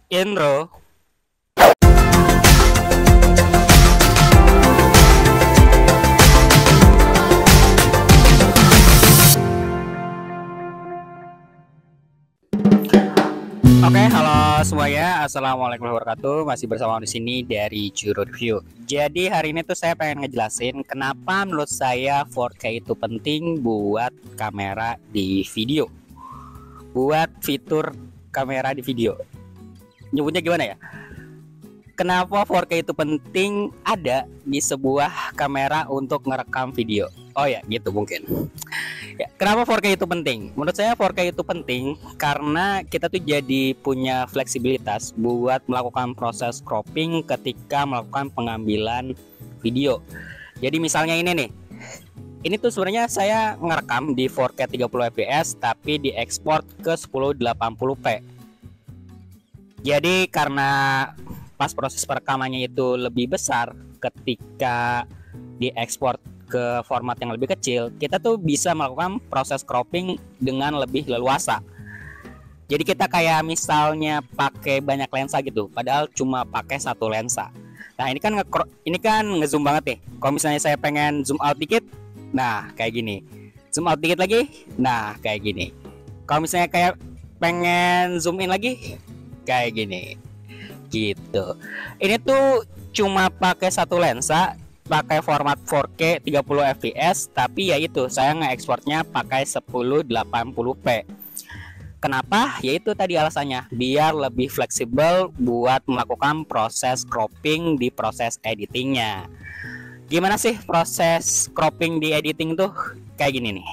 Intro. Oke, halo semuanya. Assalamualaikum warahmatullahi wabarakatuh. Masih bersama di sini dari Juru Review. Jadi hari ini tuh saya pengen ngejelasin kenapa menurut saya 4K itu penting buat kamera di video. Buat fitur kamera di video. Nyebutnya gimana ya? Kenapa 4K itu penting ada di sebuah kamera untuk ngerekam video? Oh ya, gitu mungkin. Ya, kenapa 4K itu penting? Menurut saya 4K itu penting karena kita tuh jadi punya fleksibilitas buat melakukan proses cropping ketika melakukan pengambilan video. Jadi misalnya ini nih. Ini tuh sebenarnya saya ngerekam di 4K 30 fps tapi diekspor ke 1080p. Jadi karena pas proses perekamannya itu lebih besar ketika diekspor ke format yang lebih kecil, kita tuh bisa melakukan proses cropping dengan lebih leluasa. Jadi kita kayak misalnya pakai banyak lensa gitu, padahal cuma pakai satu lensa. Nah ini kan ngezoom banget nih. Kalau misalnya saya pengen zoom out dikit, nah kayak gini. Zoom out dikit lagi, nah kayak gini. Kalau misalnya kayak pengen zoom in lagi, kayak gini. Gitu. Ini tuh cuma pakai satu lensa, pakai format 4K 30 fps, tapi ya itu saya nge-exportnya pakai 1080p. Kenapa? Yaitu tadi alasannya, biar lebih fleksibel buat melakukan proses cropping di proses editingnya. Gimana sih proses cropping di editing tuh? Kayak gini nih.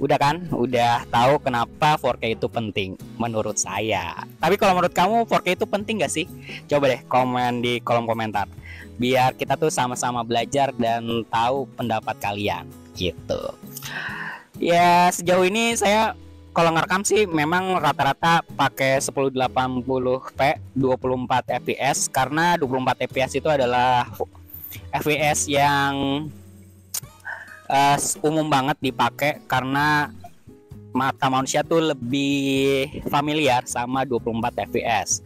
Udah kan? Udah tahu kenapa 4K itu penting menurut saya. Tapi kalau menurut kamu 4K itu penting gak sih? Coba deh komen di kolom komentar. Biar kita tuh sama-sama belajar dan tahu pendapat kalian gitu. Ya sejauh ini saya kalau ngerekam sih memang rata-rata pakai 1080p 24 fps karena 24 fps itu adalah fps yang umum banget dipakai karena mata manusia tuh lebih familiar sama 24 fps.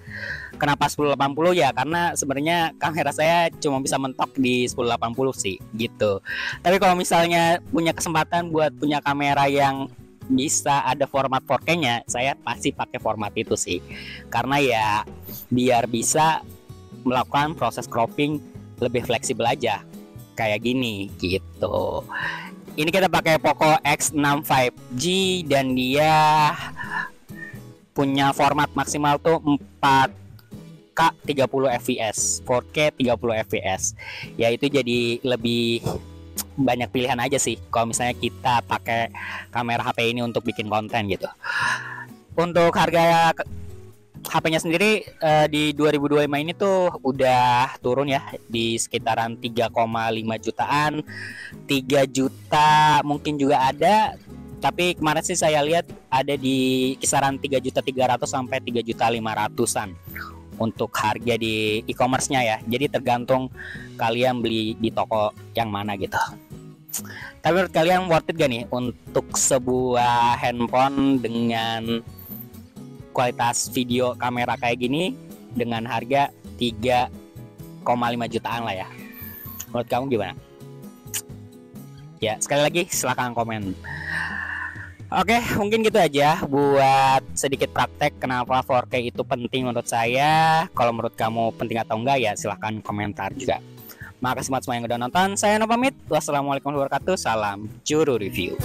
Kenapa 1080 ya? Karena sebenarnya kamera saya cuma bisa mentok di 1080 sih gitu. Tapi kalau misalnya punya kesempatan buat punya kamera yang bisa ada format 4K-nya, saya pasti pakai format itu sih. Karena ya biar bisa melakukan proses cropping lebih fleksibel aja. Kayak gini gitu. Ini kita pakai Poco X6 5G dan dia punya format maksimal tuh 4K 30 fps, 4K 30 fps. Ya itu jadi lebih banyak pilihan aja sih kalau misalnya kita pakai kamera HP ini untuk bikin konten gitu. Untuk harga HP-nya sendiri di 2025 ini tuh udah turun ya di sekitaran 3,5 jutaan, 3 juta mungkin juga ada, tapi kemarin sih saya lihat ada di kisaran 3.300.000 sampai 3.500.000-an untuk harga di e-commerce-nya ya. Jadi tergantung kalian beli di toko yang mana gitu. Tapi menurut kalian worth it gak nih untuk sebuah handphone dengan kualitas video kamera kayak gini dengan harga 3,5 jutaan lah ya. Menurut kamu gimana? Ya sekali lagi silahkan komen. Oke, mungkin gitu aja buat sedikit praktek kenapa 4K itu penting menurut saya. Kalau menurut kamu penting atau enggak ya silahkan komentar juga. Makasih buat semua yang udah nonton. Saya No pamit. Wassalamualaikum warahmatullahi wabarakatuh. Salam Juru Review.